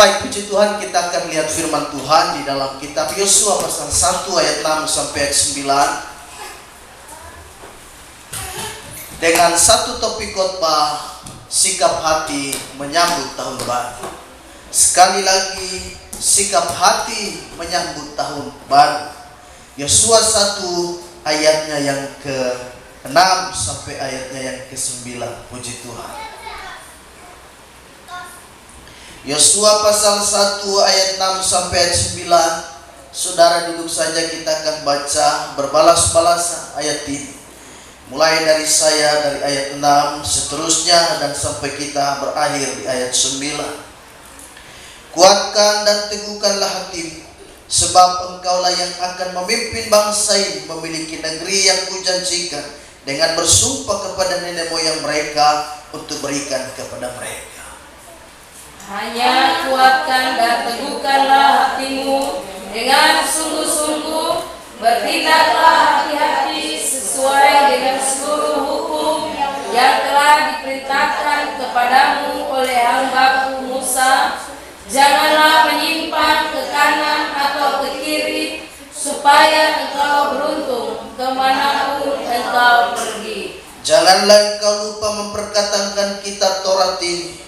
Baik, puji Tuhan, kita akan lihat firman Tuhan di dalam kitab Yosua pasal 1 ayat 6 sampai ayat 9 dengan satu topik khotbah, sikap hati menyambut tahun baru. Sekali lagi, sikap hati menyambut tahun baru. Yosua 1 ayatnya yang ke-6 sampai ayatnya yang ke-9. Puji Tuhan. Yosua pasal 1 ayat 6 sampai ayat 9. Saudara duduk saja, kita akan baca berbalas-balasan ayat ini. Mulai dari saya dari ayat 6 seterusnya dan sampai kita berakhir di ayat 9. Kuatkan dan teguhkanlah hatimu, sebab engkaulah yang akan memimpin bangsa ini memiliki negeri yang kujanjikan dengan bersumpah kepada nenek moyang mereka untuk berikan kepada mereka. Hanya kuatkan dan teguhkanlah hatimu dengan sungguh-sungguh, bertindaklah hati-hati sesuai dengan seluruh hukum yang telah diperintahkan kepadamu oleh hamba-Ku Musa. Janganlah menyimpang ke kanan atau ke kiri, supaya engkau beruntung kemanapun engkau pergi. Janganlah engkau lupa memperkatakan kitab Taurat ini,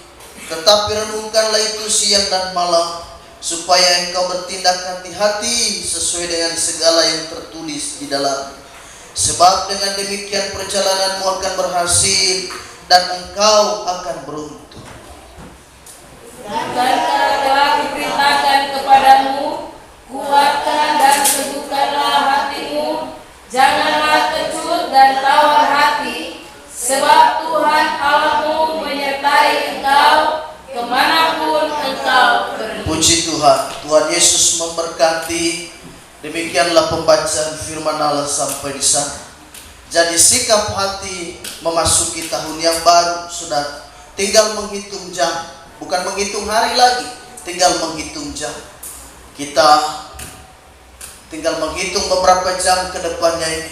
tetapi renungkanlah itu siang dan malam, supaya engkau bertindak hati-hati sesuai dengan segala yang tertulis di dalam. Sebab dengan demikian perjalananmu akan berhasil dan engkau akan beruntung. Bukankah telah diperintahkan kepadamu, kuatkan dan teguhkanlah hatimu, janganlah kecut dan tawar hati, sebab Tuhan Allahmu menyertai engkau kemanapun engkau pergi. Puji Tuhan. Tuhan Yesus memberkati. Demikianlah pembacaan firman Allah sampai di sana. Jadi sikap hati memasuki tahun yang baru, saudara. Tinggal menghitung jam, bukan menghitung hari lagi, tinggal menghitung jam. Kita tinggal menghitung beberapa jam ke depannya ini.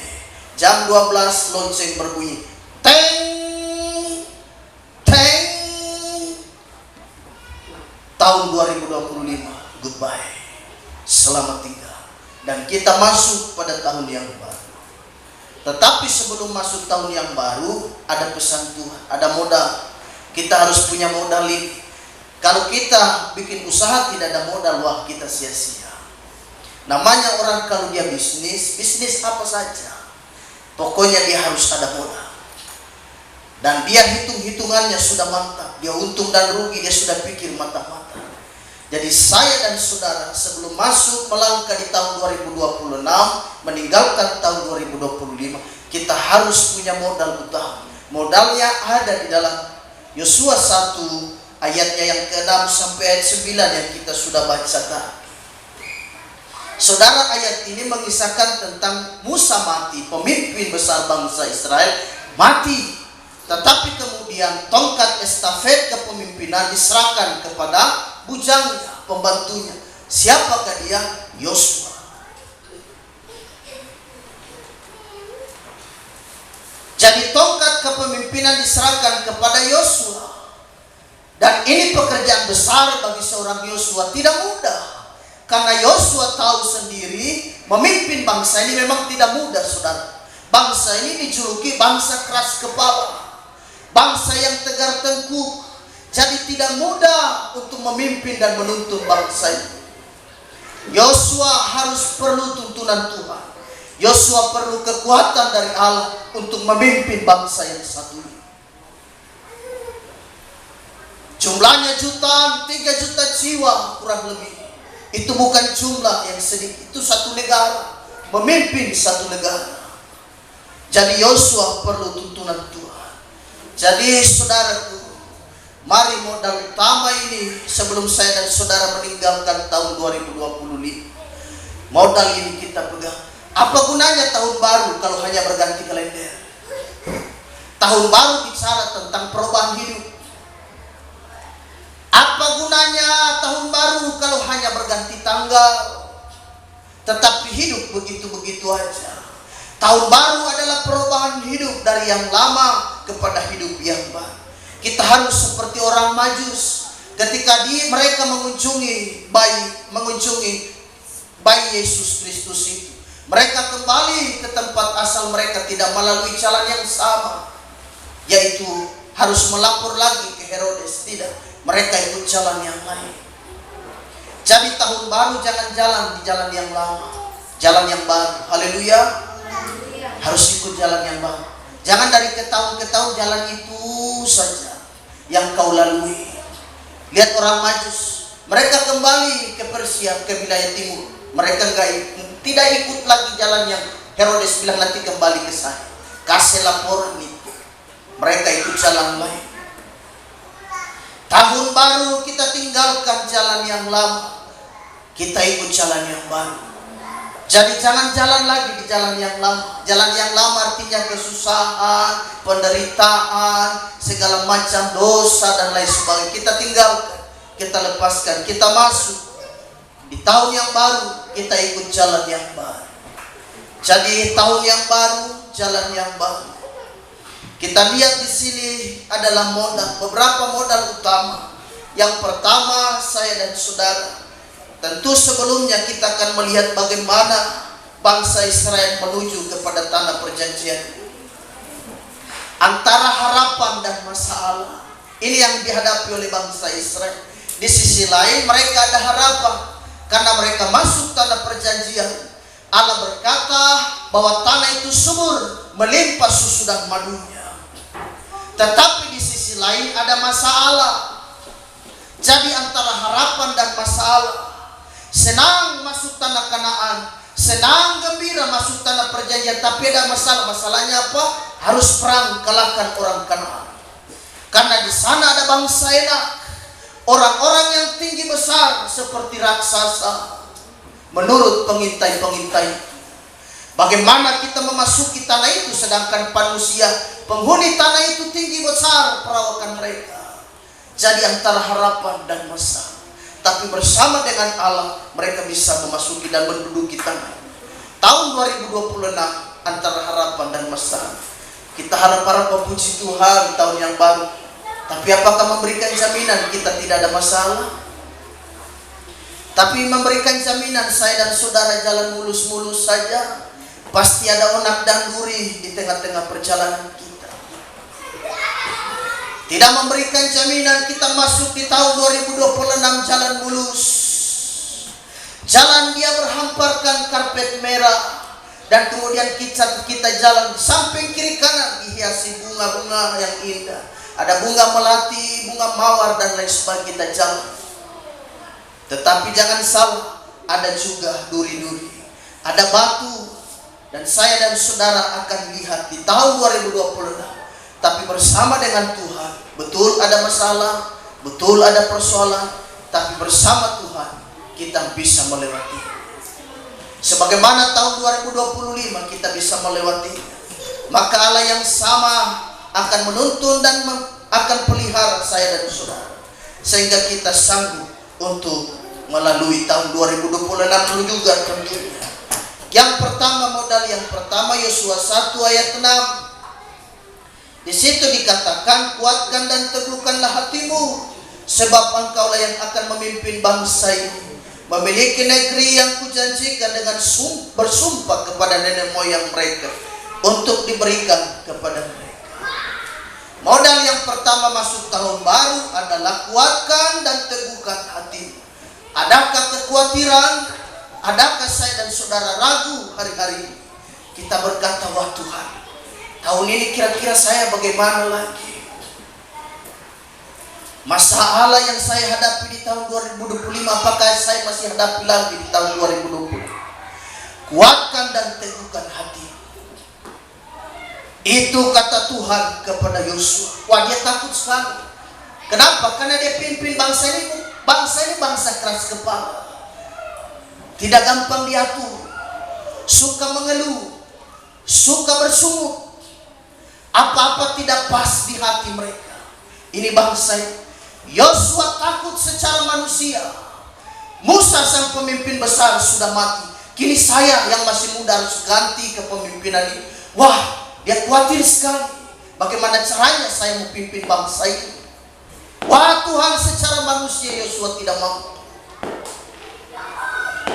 Jam 12 lonceng berbunyi. Teng, teng. Tahun 2025, goodbye, selamat tinggal. Dan kita masuk pada tahun yang baru. Tetapi sebelum masuk tahun yang baru, ada pesan Tuhan, ada modal. Kita harus punya modal ini. Kalau kita bikin usaha tidak ada modal, wah kita sia-sia. Namanya orang kalau dia bisnis apa saja, pokoknya dia harus ada modal. Dan dia hitung-hitungannya sudah mantap. Dia untung dan rugi dia sudah pikir mantap-mantap. Jadi saya dan saudara sebelum masuk melangkah di tahun 2026, meninggalkan tahun 2025, kita harus punya modal utama. Modalnya ada di dalam Yosua 1 ayatnya yang ke-6 sampai ayat 9 yang kita sudah bacakan. Saudara, ayat ini mengisahkan tentang Musa mati, pemimpin besar bangsa Israel mati. Tetapi kemudian tongkat estafet kepemimpinan diserahkan kepada bujangnya, pembantunya. Siapakah dia? Yosua. Jadi tongkat kepemimpinan diserahkan kepada Yosua. Dan ini pekerjaan besar bagi seorang Yosua, tidak mudah. Karena Yosua tahu sendiri memimpin bangsa ini memang tidak mudah, saudara. Bangsa ini dijuluki bangsa keras kepala, bangsa yang tegar tengkuk. Jadi tidak mudah untuk memimpin dan menuntun bangsa ini. Yosua harus perlu tuntunan Tuhan. Yosua perlu kekuatan dari Allah untuk memimpin bangsa yang satu ini. Jumlahnya jutaan, 3 juta jiwa kurang lebih. Itu bukan jumlah yang sedikit. Itu satu negara, memimpin satu negara. Jadi Yosua perlu tuntunan Tuhan. Jadi saudaraku, mari modal utama ini sebelum saya dan saudara meninggalkan tahun 2025. Modal ini kita pegang. Apa gunanya tahun baru kalau hanya berganti kalender? Tahun baru bicara tentang perubahan hidup. Apa gunanya tahun baru kalau hanya berganti tanggal, tetapi hidup begitu-begitu aja? Tahun baru adalah perubahan hidup dari yang lama kepada hidup yang baru. Kita harus seperti orang Majus. ketika mereka mengunjungi bayi Yesus Kristus itu, mereka kembali ke tempat asal mereka, tidak melalui jalan yang sama, yaitu harus melapor lagi ke Herodes. Tidak, mereka ikut jalan yang lain. Jadi tahun baru jangan jalan di jalan yang lama, jalan yang baru. Haleluya. Harus ikut jalan yang baru. Jangan dari ke tahun ke tahun jalan itu saja yang kau lalui. Lihat orang Majus, mereka kembali ke Persia, ke wilayah timur. Mereka tidak ikut lagi jalan yang Herodes bilang nanti kembali ke sana. Kasih laporan itu. Mereka ikut jalan lain. Tahun baru kita tinggalkan jalan yang lama, kita ikut jalan yang baru. Jadi jangan jalan lagi di jalan yang lama. Jalan yang lama artinya kesusahan, penderitaan, segala macam dosa dan lain sebagainya. Kita tinggalkan, kita lepaskan, kita masuk di tahun yang baru, kita ikut jalan yang baru. Jadi tahun yang baru, jalan yang baru. Kita lihat di sini adalah beberapa modal utama. Yang pertama, saya dan saudara, tentu sebelumnya kita akan melihat bagaimana bangsa Israel menuju kepada tanah perjanjian. Antara harapan dan masalah, ini yang dihadapi oleh bangsa Israel. Di sisi lain mereka ada harapan, karena mereka masuk tanah perjanjian. Allah berkata bahwa tanah itu subur, melimpah susu dan madunya. Tetapi di sisi lain ada masalah. Jadi antara harapan dan masalah, senang masuk tanah Kanaan, senang gembira masuk tanah perjanjian, tapi ada masalah. Masalahnya apa? Harus perang kalahkan orang Kanaan. Karena di sana ada bangsa Enak, orang-orang yang tinggi besar seperti raksasa. Menurut pengintai-pengintai, bagaimana kita memasuki tanah itu sedangkan manusia penghuni tanah itu tinggi besar perawakan mereka. Jadi antara harapan dan masalah. Tapi bersama dengan Allah mereka bisa memasuki dan menduduki tanah. Tahun 2026 antara harapan dan masalah. Kita harap-harap memuji Tuhan tahun yang baru. Tapi apakah memberikan jaminan kita tidak ada masalah? Tapi memberikan jaminan saya dan saudara jalan mulus-mulus saja? Pasti ada onak dan duri di tengah-tengah perjalanan kita. Tidak memberikan jaminan kita masuk di tahun 2026 jalan mulus. Jalan dia berhamparkan karpet merah, dan kemudian kita jalan di samping kiri kanan dihiasi bunga-bunga yang indah. Ada bunga melati, bunga mawar dan lain sebagainya, kita jalan. Tetapi jangan salah, ada juga duri-duri, ada batu. Dan saya dan saudara akan lihat di tahun 2026. Tapi bersama dengan Tuhan, betul ada masalah, betul ada persoalan, tapi bersama Tuhan kita bisa melewati. Sebagaimana tahun 2025 kita bisa melewati, maka Allah yang sama akan menuntun dan akan pelihara saya dan saudara, sehingga kita sanggup untuk melalui tahun 2026 juga tentunya. Yang pertama, modal yang pertama, Yosua 1 ayat 6. Di situ dikatakan, kuatkan dan teguhkanlah hatimu, sebab engkaulah yang akan memimpin bangsa ini, memiliki negeri yang kujanjikan dengan bersumpah kepada nenek moyang mereka, untuk diberikan kepada mereka. Modal yang pertama masuk tahun baru adalah kuatkan dan teguhkan hatimu. Adakah kekhawatiran? Adakah saya dan saudara ragu hari-hari ini? Kita berkata, wah Tuhan, tahun ini kira-kira saya bagaimana lagi? Masalah yang saya hadapi di tahun 2025, apakah saya masih hadapi lagi di tahun 2020? Kuatkan dan teguhkan hati. Itu kata Tuhan kepada Yosua. Wah, dia takut sekali. Kenapa? Karena dia pimpin bangsa ini. Bangsa ini bangsa keras kepala, tidak gampang diatur, suka mengeluh, suka bersungut, apa-apa tidak pas di hati mereka. Ini bangsa ini. Yosua takut secara manusia. Musa sang pemimpin besar sudah mati, kini saya yang masih muda harus ganti kepemimpinan ini. Wah, dia khawatir sekali. Bagaimana caranya saya memimpin bangsa ini? Wah Tuhan, secara manusia Yosua tidak mampu.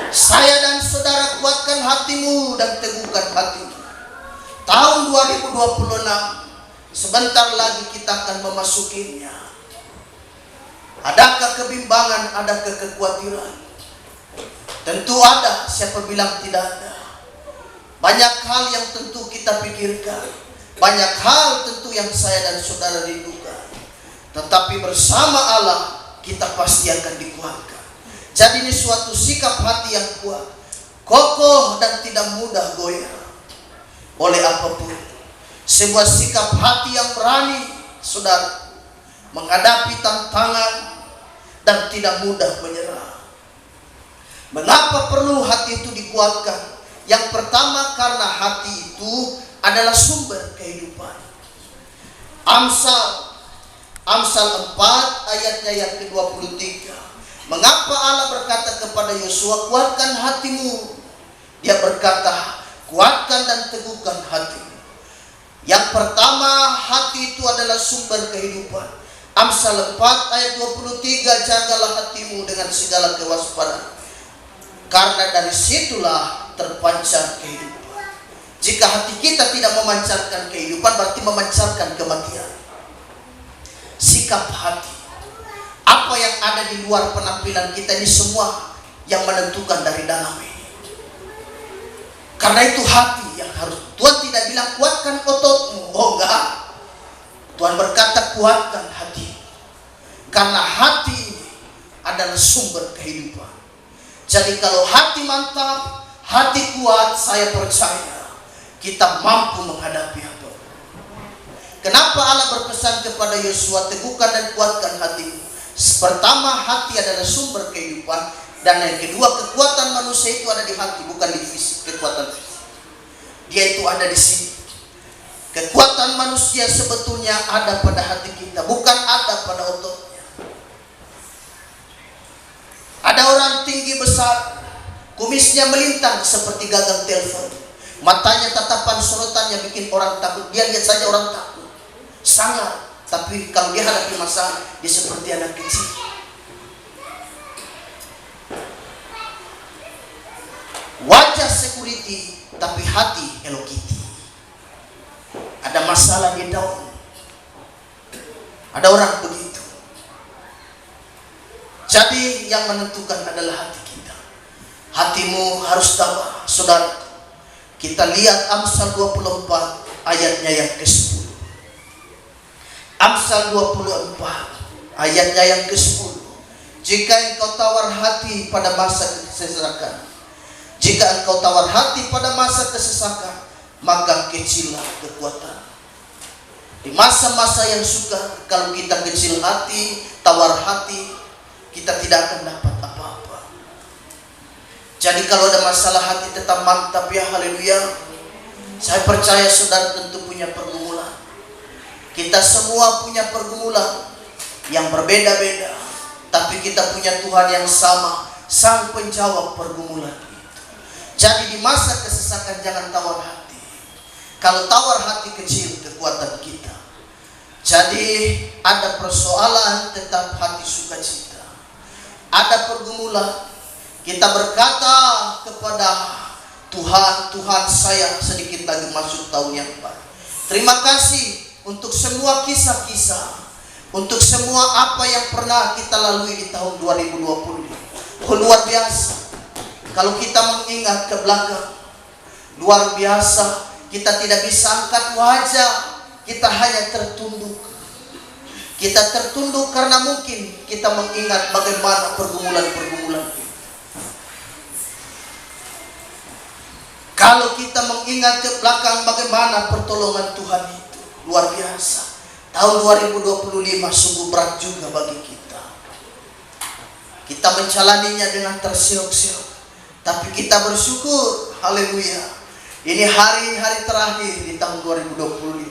Saya dan saudara kuatkan hatimu dan teguhkan hatimu. Tahun 2026 sebentar lagi kita akan memasukinya. Adakah kebimbangan, adakah kekhawatiran? Tentu ada, siapa bilang tidak ada. Banyak hal yang tentu kita pikirkan, banyak hal tentu yang saya dan saudara rindukan. Tetapi bersama Allah kita pasti akan dikuatkan. Jadi ini suatu sikap hati yang kuat, kokoh dan tidak mudah goyah oleh apapun. Sebuah sikap hati yang berani, saudara, menghadapi tantangan dan tidak mudah menyerah. Mengapa perlu hati itu dikuatkan? Yang pertama, karena hati itu adalah sumber kehidupan. Amsal 4 ayatnya yang ke-23. Mengapa Allah berkata kepada Yosua, kuatkan hatimu? Dia berkata, kuatkan dan teguhkan hatimu. Yang pertama, hati itu adalah sumber kehidupan. Amsal 4 ayat 23, jagalah hatimu dengan segala kewaspadaan, karena dari situlah terpancar kehidupan. Jika hati kita tidak memancarkan kehidupan, berarti memancarkan kematian. Sikap hati, apa yang ada di luar penampilan kita ini semua yang menentukan dari dalam ini. Karena itu hati yang harus, Tuhan tidak bilang kuatkan ototmu, oh enggak. Tuhan berkata kuatkan hati, karena hati ini adalah sumber kehidupan. Jadi kalau hati mantap, hati kuat, saya percaya kita mampu menghadapi apa. Kenapa Allah berpesan kepada Yosua, teguhkan dan kuatkan hatimu? Pertama, hati adalah sumber kehidupan. Dan yang kedua, kekuatan manusia itu ada di hati, bukan di fisik. Kekuatan fisik, dia itu ada di sini. Kekuatan manusia sebetulnya ada pada hati kita, bukan ada pada ototnya. Ada orang tinggi besar, kumisnya melintang seperti gagang telepon, matanya tatapan sorotannya bikin orang takut. Dia lihat saja orang takut, sangat. Tapi kalau dia hadapi masalah, dia seperti anak kecil. Wajah security, tapi hati Hello Kitty. Ada masalah dia down. Ada orang begitu. Jadi yang menentukan adalah hati kita. Hatimu harus tabah, saudara. Kita lihat Amsal 24 ayatnya yang ke-10. Amsal 24 ayatnya yang ke-10. Jika engkau tawar hati pada masa kesesakan, jika engkau tawar hati pada masa kesesakan, maka kecillah kekuatan. Di masa-masa yang sukar, kalau kita kecil hati, tawar hati, kita tidak akan dapat apa-apa. Jadi kalau ada masalah hati tetap mantap ya, haleluya. Saya percaya saudara tentu punya pergumulan. Kita semua punya pergumulan yang berbeda-beda, tapi kita punya Tuhan yang sama, sang penjawab pergumulan itu. Jadi di masa kesesakan jangan tawar hati. Kalau tawar hati kecil kekuatan kita. Jadi ada persoalan tetap hati sukacita. Ada pergumulan, kita berkata kepada Tuhan, Tuhan saya sedikit lagi masuk tahun yang baru. Terima kasih untuk semua kisah-kisah, untuk semua apa yang pernah kita lalui di tahun 2020. Luar biasa. Kalau kita mengingat ke belakang, luar biasa. Kita tidak bisa angkat wajah, kita hanya tertunduk. Kita tertunduk karena mungkin kita mengingat bagaimana pergumulan-pergumulan itu. Kalau kita mengingat ke belakang bagaimana pertolongan Tuhan itu, luar biasa. Tahun 2025 sungguh berat juga bagi kita. Kita menjalaninya dengan tersiok-siok, tapi kita bersyukur, haleluya. Ini hari-hari terakhir di tahun 2025.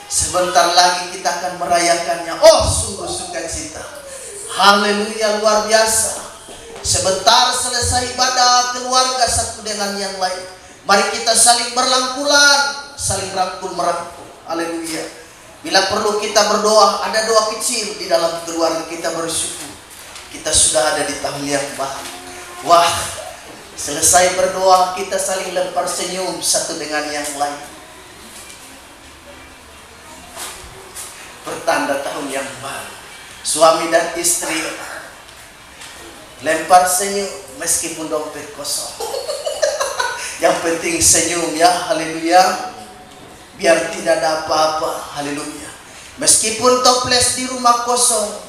Sebentar lagi kita akan merayakannya. Oh, sungguh sukacita. Haleluya, luar biasa. Sebentar selesai ibadah, keluarga satu dengan yang lain. Mari kita saling berrangkulan, saling rangkul merangkul. Haleluya. Bila perlu kita berdoa, ada doa kecil di dalam keluarga kita bersyukur. Kita sudah ada di tahun yang baru. Wah, selesai berdoa kita saling lempar senyum satu dengan yang lain. Pertanda tahun yang baru. Suami dan istri lempar senyum meskipun dompet kosong. Yang penting senyum ya, haleluya. Biar tidak ada apa-apa, haleluya. Meskipun toples di rumah kosong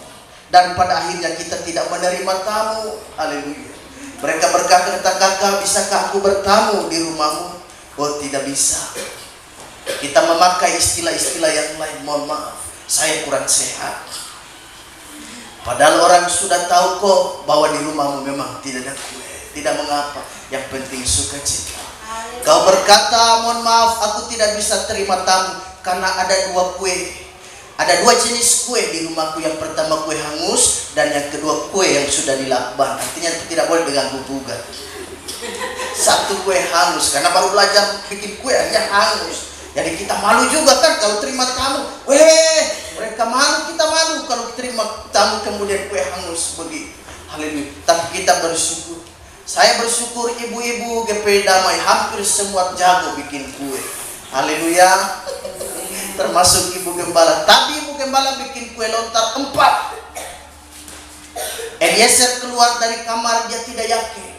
dan pada akhirnya kita tidak menerima tamu, haleluya. Mereka berkata, kakak, bisakah aku bertamu di rumahmu? Oh, tidak bisa. Kita memakai istilah-istilah yang lain. Mohon maaf, saya kurang sehat. Padahal orang sudah tahu kok bahwa di rumahmu memang tidak ada kue. Tidak mengapa, yang penting sukacita. Kau berkata, mohon maaf, aku tidak bisa terima tamu karena ada dua kue. Ada dua jenis kue di rumahku. Yang pertama kue hangus dan yang kedua kue yang sudah dilakban. Artinya tidak boleh diganggu gugat. Satu kue hangus karena baru belajar bikin kue hanya hangus. Jadi kita malu juga kan kalau terima tamu. Mereka malu, kita malu kalau terima tamu kemudian kue hangus begitu. Haleluya. Tapi kita bersyukur. Saya bersyukur ibu-ibu GP Damai hampir semua jago bikin kue. Haleluya. Termasuk ibu gembala. Tadi ibu gembala bikin kue lontar 4. Eliezer keluar dari kamar, dia tidak yakin.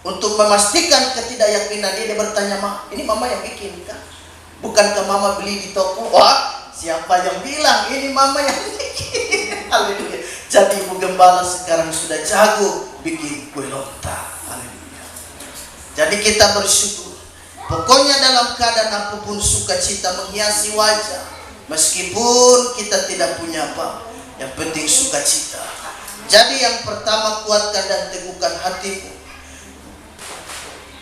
Untuk memastikan ketidakyakinan dia bertanya, "Ma, ini mama yang bikin kan? Bukankah mama beli di toko?" Wah, siapa yang bilang ini mama yang bikin? Haleluya. Jadi ibu gembala sekarang sudah jago bikin kue lontar. Haleluya. Jadi kita bersyukur. Pokoknya dalam keadaan apapun sukacita menghiasi wajah. Meskipun kita tidak punya apa, yang penting sukacita. Jadi yang pertama, kuatkan dan teguhkan hatimu.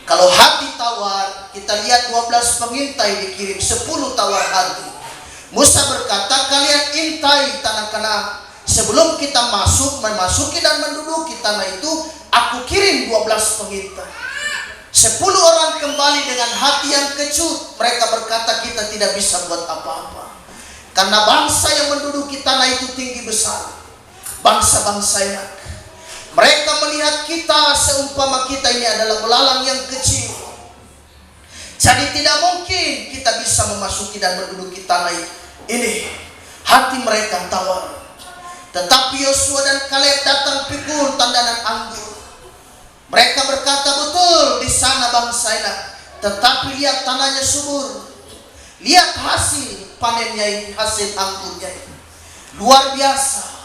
Kalau hati tawar, kita lihat 12 pengintai dikirim, 10 tawar hati. Musa berkata, kalian intai tanah Kanaan. Sebelum kita memasuki dan menduduki tanah itu, aku kirim 12 pengintai. 10 orang kembali dengan hati yang kecut. Mereka berkata, kita tidak bisa buat apa-apa. Karena bangsa yang menduduki tanah itu tinggi besar. Bangsa-bangsa enak. Mereka melihat kita seumpama kita ini adalah belalang yang kecil. Jadi tidak mungkin kita bisa memasuki dan menduduki tanah ini. Hati mereka tawar. Tetapi Yosua dan Kaleb datang pikul tandanan anggur. Mereka berkata, betul di sana bangsa enak, tetapi lihat tanahnya subur. Lihat hasil panennya ini, hasil anggurnya ini. Luar biasa.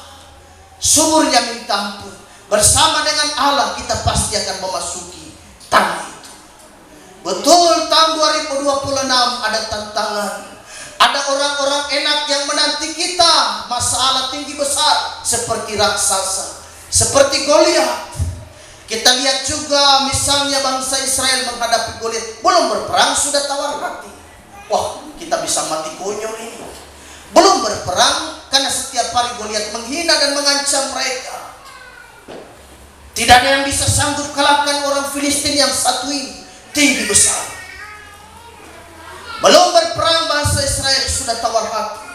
Suburnya minta ampun. Bersama dengan Allah kita pasti akan memasuki tanah itu. Betul tahun 2026 ada tantangan. Ada orang-orang enak yang menanti kita. Masalah tinggi besar seperti raksasa, seperti Goliat. Kita lihat juga misalnya bangsa Israel menghadapi Goliat. Belum berperang sudah tawar hati. Wah, kita bisa mati konyol ini. Belum berperang karena setiap hari Goliat menghina dan mengancam mereka. Tidak ada yang bisa sanggup kalahkan orang Filistin yang satu ini. Tinggi besar. Belum berperang bangsa Israel sudah tawar hati.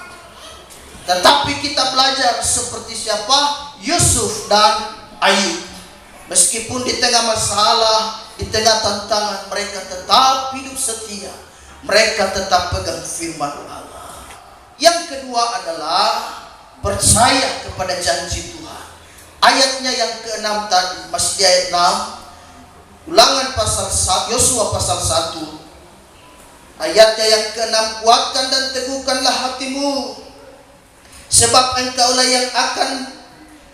Tetapi kita belajar seperti siapa? Yusuf dan Ayub. Meskipun di tengah masalah, di tengah tantangan, mereka tetap hidup setia. Mereka tetap pegang firman Allah. Yang kedua adalah percaya kepada janji Tuhan. Ayatnya yang ke-6 tadi, masih di ayat 6. Ulangan pasal 1, Yosua pasal 1. Ayatnya yang ke-6, kuatkan dan teguhkanlah hatimu. Sebab engkaulah yang akan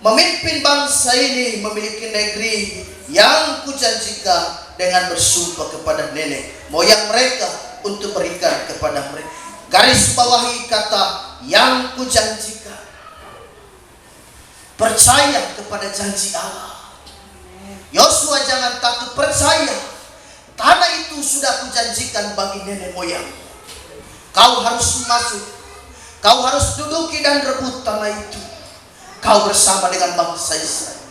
memimpin bangsa ini memiliki negeri yang kujanjikan dengan bersumpah kepada nenek moyang mereka untuk berikan kepada mereka. Garis bawahi kata yang kujanjikan. Percaya kepada janji Allah. Yosua jangan takut, percaya. Tanah itu sudah kujanjikan bagi nenek moyang. Kau harus masuk. Kau harus duduki dan rebut tanah itu. Kau bersama dengan bangsa Israel.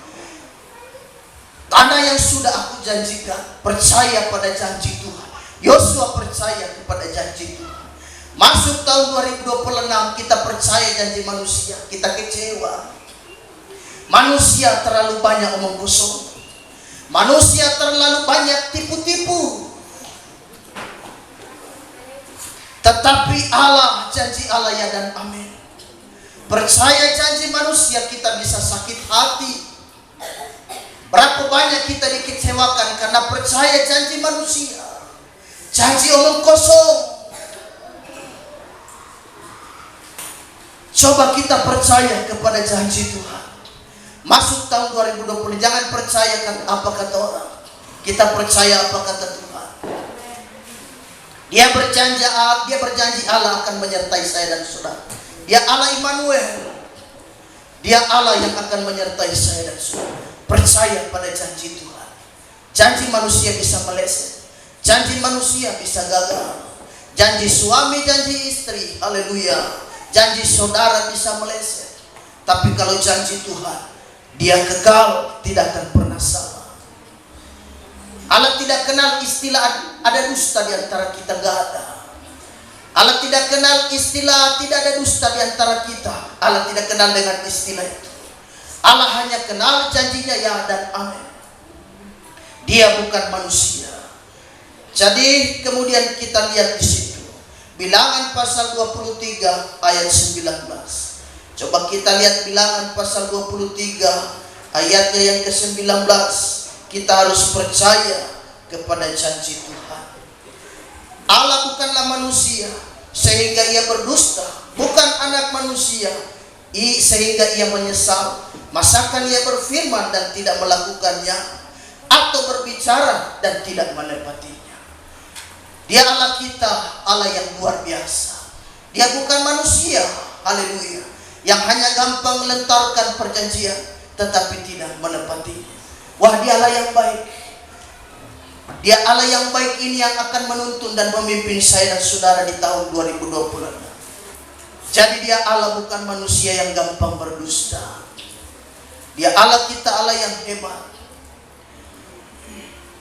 Tanah yang sudah aku janjikan. Percaya pada janji Tuhan. Yosua percaya kepada janji Tuhan. Masuk tahun 2026, kita percaya janji manusia, kita kecewa. Manusia terlalu banyak omong kosong. Manusia terlalu banyak tipu-tipu. Tetapi Allah, janji Allah ya dan amin. Percaya janji manusia, kita bisa sakit hati. Berapa banyak kita dikecewakan karena percaya janji manusia. Janji omong kosong. Coba kita percaya kepada janji Tuhan. Masuk tahun 2020, jangan percayakan apa kata orang. Kita percaya apa kata Tuhan. Dia berjanji Allah akan menyertai saya dan saudara. Dia Allah Immanuel. Dia Allah yang akan menyertai saya dan saudara. Percaya pada janji Tuhan. Janji manusia bisa meleset. Janji manusia bisa gagal. Janji suami, janji istri, haleluya. Janji saudara bisa meleset. Tapi kalau janji Tuhan, dia kekal, tidak akan pernah salah. Allah tidak kenal istilah ada dusta di antara kita, gak ada. Allah tidak kenal istilah tidak ada dusta di antara kita. Allah tidak kenal dengan istilah itu. Allah hanya kenal janjinya ya dan amin. Dia bukan manusia. Jadi kemudian kita lihat di situ. Bilangan pasal 23 ayat 19. Coba kita lihat Bilangan pasal 23 ayatnya yang ke-19. Kita harus percaya kepada janji Tuhan. Allah bukanlah manusia sehingga ia berdusta, bukan anak manusia sehingga ia menyesal. Masakan ia berfirman dan tidak melakukannya, atau berbicara dan tidak menepatinya. Dia Allah kita, Allah yang luar biasa. Dia bukan manusia, haleluya, yang hanya gampang melentarkan perjanjian tetapi tidak menepatinya. Wah, dia Allah yang baik. Dia Allah yang baik ini yang akan menuntun dan memimpin saya dan saudara di tahun 2026. Jadi dia Allah bukan manusia yang gampang berdusta. Dia Allah kita, Allah yang hebat.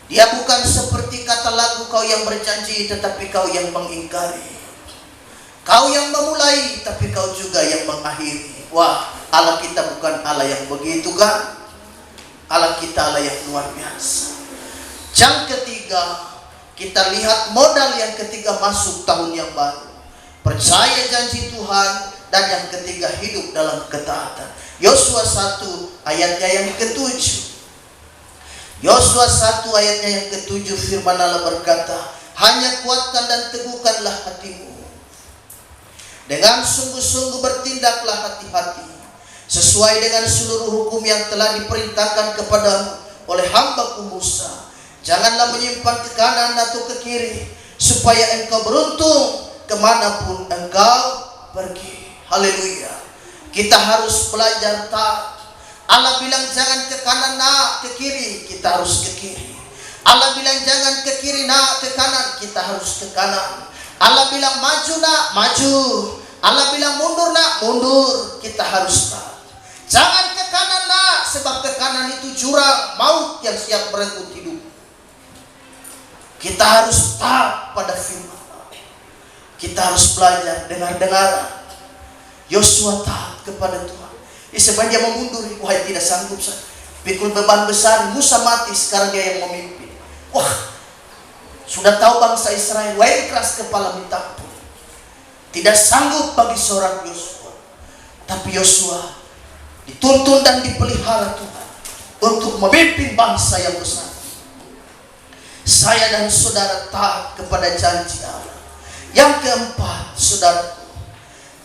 Dia bukan seperti kata lagu, kau yang berjanji tetapi kau yang mengingkari. Kau yang memulai tapi kau juga yang mengakhiri. Wah, Allah kita bukan Allah yang begitu kan? Allah kita Allah yang luar biasa. Yang ketiga, kita lihat modal yang ketiga masuk tahun yang baru. Percaya janji Tuhan, dan yang ketiga hidup dalam ketaatan. Yosua 1 ayatnya yang ke-7. Yosua 1 ayatnya yang ke-7, firman Allah berkata, hanya kuatkan dan teguhkanlah hatimu. Dengan sungguh-sungguh bertindaklah hati-hati sesuai dengan seluruh hukum yang telah diperintahkan kepadamu oleh hamba-Ku Musa. Janganlah menyimpang ke kanan atau ke kiri, supaya engkau beruntung kemanapun engkau pergi. Haleluya. Kita harus belajar taat. Allah bilang jangan ke kanan nak, ke kiri, kita harus ke kiri. Allah bilang jangan ke kiri nak, ke kanan, kita harus ke kanan. Allah bilang maju nak, maju. Allah bilang mundur nak, mundur, kita harus taat. Jangan ke kanan nak, sebab ke kanan itu jurang maut yang siap merenggut hidup. Kita harus taat pada firman. Kita harus belajar dengar-dengar. Yosua taat kepada Tuhan. Sebenarnya dia memundur, wah tidak sanggup saya. Pikul beban besar, Musa mati, sekarang dia yang memimpin. Wah, sudah tahu bangsa Israel, wah keras kepala ditampung. Tidak sanggup bagi seorang Yosua. Tapi Yosua dituntun dan dipelihara Tuhan untuk memimpin bangsa yang besar. Saya dan saudara taat kepada janji Allah. Yang keempat, saudara,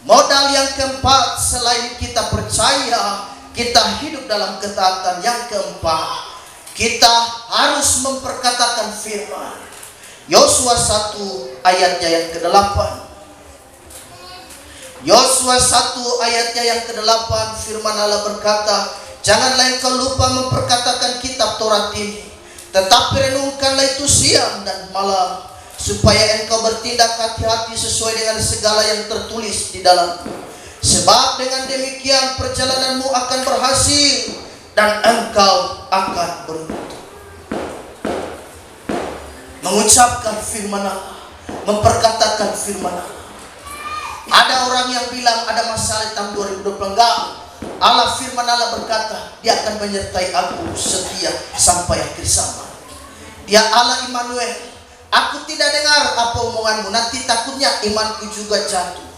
modal yang keempat selain kita percaya, kita hidup dalam ketaatan. Yang keempat, kita harus memperkatakan firman. Yosua 1 ayatnya yang ke-8. Yosua 1 ayatnya yang ke-8, firman Allah berkata, janganlah engkau lupa memperkatakan kitab Taurat ini, tetapi renungkanlah itu siang dan malam, supaya engkau bertindak hati-hati sesuai dengan segala yang tertulis di dalam. Sebab dengan demikian perjalananmu akan berhasil dan engkau akan beruntung. Mengucapkan firman Allah, memperkatakan firman Allah. Ada orang yang bilang ada masalah tahun 2020. Enggak. Allah firman Allah berkata, Dia akan menyertai aku setia sampai akhir zaman. Dia Allah Immanuel. Aku tidak dengar apa omonganmu, nanti takutnya imanku juga jatuh.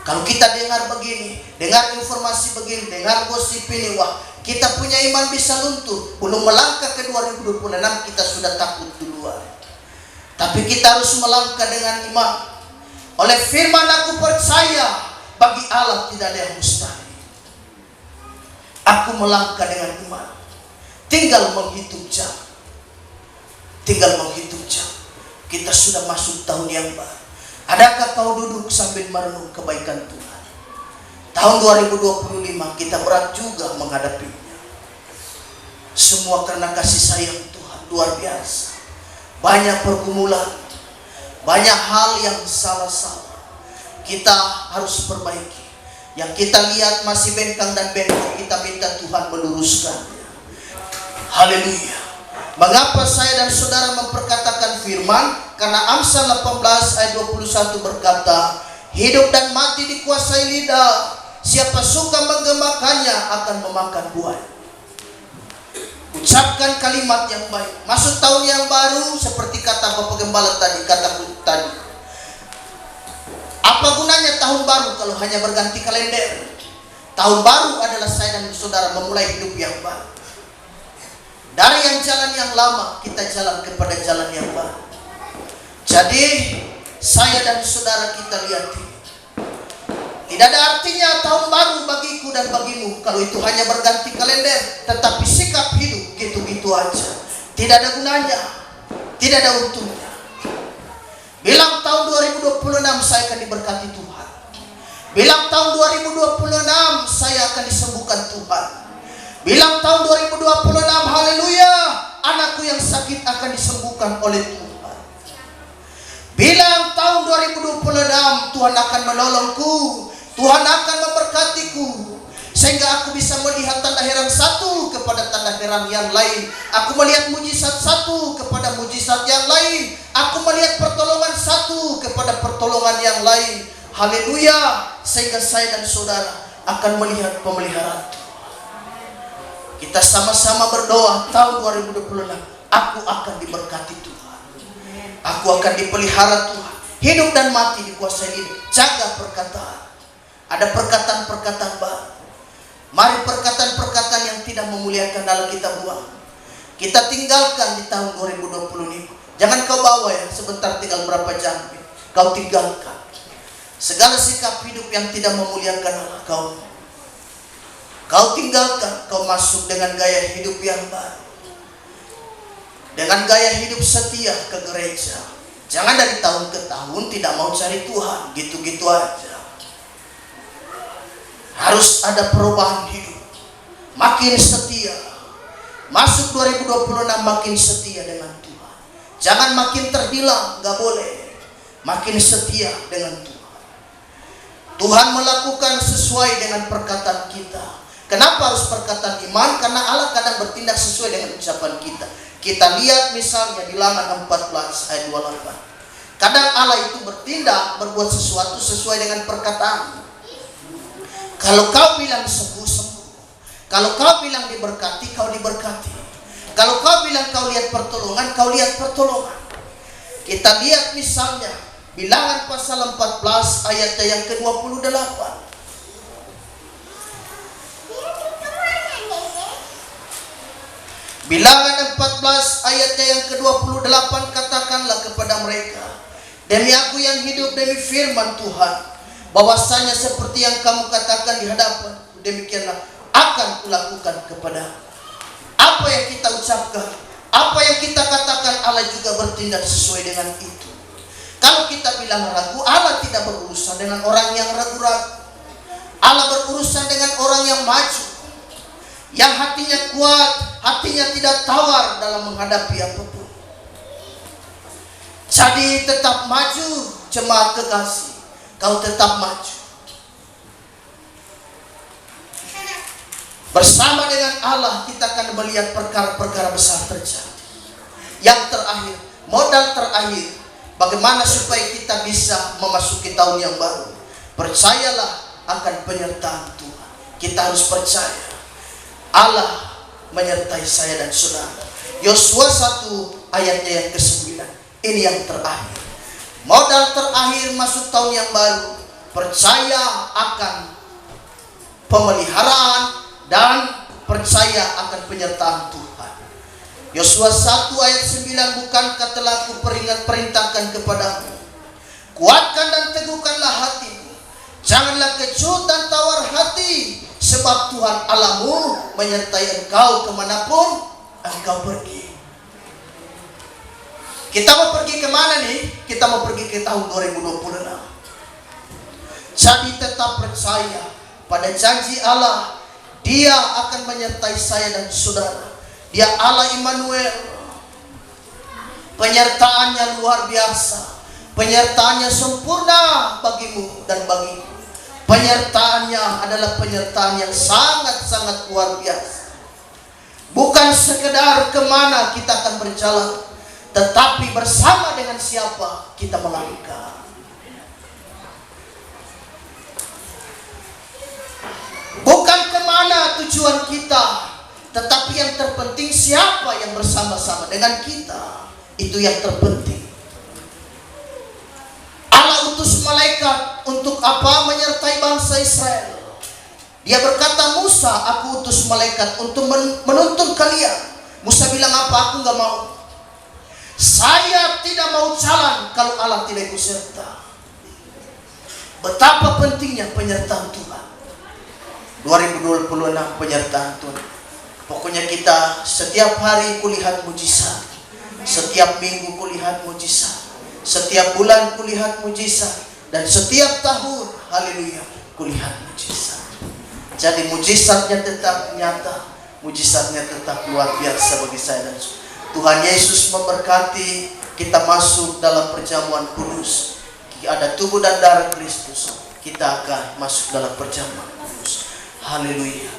Kalau kita dengar begini, dengar informasi begini, dengar gosip ini, wah, kita punya iman bisa luntur. Belum melangkah ke 2026 kita sudah takut duluan. Tapi kita harus melangkah dengan iman. Oleh firman aku percaya, bagi Allah tidak ada yang mustahil. Aku melangkah dengan iman. Tinggal menghitung jam. Tinggal menghitung jam. Kita sudah masuk tahun yang baru. Adakah kau duduk sambil merenung kebaikan Tuhan? Tahun 2025 kita berat juga menghadapinya. Semua karena kasih sayang Tuhan luar biasa. Banyak pergumulan, banyak hal yang salah-salah. Kita harus perbaiki. Yang kita lihat masih bengkang dan bengkok, kita minta Tuhan meluruskannya. Haleluya. Mengapa saya dan saudara memperkatakan firman? Karena Amsal 18 ayat 21 berkata, hidup dan mati dikuasai lidah. Siapa suka menggemakannya akan memakan buah. Ucapkan kalimat yang baik. Masuk tahun yang baru seperti kata Bapak Gembala tadi, kataku tadi. Apa gunanya tahun baru kalau hanya berganti kalender? Tahun baru adalah saya dan saudara memulai hidup yang baru. Dari yang jalan yang lama, kita jalan kepada jalan yang baru. Jadi, saya dan saudara kita lihat ini. Tidak ada artinya tahun baru bagiku dan bagimu kalau itu hanya berganti kalender. Tetapi sikap hidup gitu-gitu aja. Tidak ada gunanya. Tidak ada untungnya. Bilang tahun 2026 saya akan diberkati Tuhan. Bilang tahun 2026 saya akan disembuhkan Tuhan. Bilang tahun 2026, haleluya, anakku yang sakit akan disembuhkan oleh Tuhan. Bilang tahun 2026, Tuhan akan menolongku, Tuhan akan memberkatiku, sehingga aku bisa melihat tanda heran satu kepada tanda heran yang lain. Aku melihat mujizat satu kepada mujizat yang lain. Aku melihat pertolongan satu kepada pertolongan yang lain. Haleluya, sehingga saya dan saudara akan melihat pemeliharaan Tuhan. Kita sama-sama berdoa tahun 2026, aku akan diberkati Tuhan. Aku akan dipelihara Tuhan. Hidup dan mati dikuasai lidah. Jaga perkataan. Ada perkataan-perkataan baru. Mari perkataan-perkataan yang tidak memuliakan lalu kita buang. Kita tinggalkan di tahun 2025. Jangan kau bawa ya, sebentar tinggal berapa jam. Kau tinggalkan. Segala sikap hidup yang tidak memuliakan Allah kau tinggalkan, kau masuk dengan gaya hidup yang baru. Dengan gaya hidup setia ke gereja. Jangan dari tahun ke tahun tidak mau cari Tuhan, gitu-gitu aja. Harus ada perubahan hidup. Makin setia. Masuk 2026 makin setia dengan Tuhan. Jangan makin terhilang, gak boleh. Makin setia dengan Tuhan. Tuhan melakukan sesuai dengan perkataan kita. Kenapa harus perkataan iman? Karena Allah kadang bertindak sesuai dengan ucapan kita. Kita lihat misalnya di Bilangan 14 ayat 28. Kadang Allah itu bertindak, berbuat sesuatu sesuai dengan perkataan. Kalau kau bilang sembuh, sembuh. Kalau kau bilang diberkati, kau diberkati. Kalau kau bilang kau lihat pertolongan, kau lihat pertolongan. Kita lihat misalnya Bilangan pasal 14 ayat yang ke-28. Bilangan 14 ayatnya yang ke-28, katakanlah kepada mereka, demi aku yang hidup, demi firman Tuhan, bahwasanya seperti yang kamu katakan di hadapan, demikianlah akan kulakukan kepadamu. Apa yang kita ucapkan, apa yang kita katakan, Allah juga bertindak sesuai dengan itu. Kalau kita bilang ragu, Allah tidak berurusan dengan orang yang ragu-ragu. Allah berurusan dengan orang yang maju, yang hatinya kuat, hatinya tidak tawar dalam menghadapi apapun. Jadi tetap maju, jemaat kekasih. Kau tetap maju. Bersama dengan Allah kita akan melihat perkara-perkara besar terjadi. Yang terakhir, modal terakhir, bagaimana supaya kita bisa memasuki tahun yang baru. Percayalah akan penyertaan Tuhan. Kita harus percaya Allah menyertai saya dan saudara. Yosua 1 ayatnya yang ke-9. Ini yang terakhir. Modal terakhir masuk tahun yang baru. Percaya akan pemeliharaan dan percaya akan penyertaan Tuhan. Yosua 1 ayat 9, bukankah telah perintahkan kepadamu, kuatkan dan teguhkanlah hatimu, janganlah kecut dan tawar hati, sebab Tuhan Allahmu menyertai engkau kemanapun engkau pergi. Kita mau pergi kemana nih? Kita mau pergi ke tahun 2026. Jadi tetap percaya pada janji Allah. Dia akan menyertai saya dan saudara. Dia Allah Immanuel. Penyertaannya luar biasa. Penyertaannya sempurna bagimu dan bagiku. Penyertaannya adalah penyertaan yang sangat-sangat luar biasa. Bukan sekedar kemana kita akan berjalan, tetapi bersama dengan siapa kita melangkah. Bukan kemana tujuan kita, tetapi yang terpenting siapa yang bersama-sama dengan kita. Itu yang terpenting. Allah utus malaikat untuk apa? Menyertai bangsa Israel. Dia berkata, Musa, aku utus malaikat untuk menuntun kalian. Musa bilang apa? Aku gak mau. Saya tidak mau jalan kalau Allah tidak ikut serta. Betapa pentingnya penyertaan Tuhan. 2026 penyertaan Tuhan. Pokoknya kita setiap hari kulihat mujizat. Setiap minggu kulihat mujizat. Setiap bulan kulihat mujizat. Dan setiap tahun, haleluya, kulihat mujizat. Jadi mujizatnya tetap nyata, mujizatnya tetap luar biasa bagi saya dan Tuhan Yesus memberkati. Kita masuk dalam perjamuan kudus. Ada tubuh dan darah Kristus. Kita akan masuk dalam perjamuan kudus. Haleluya.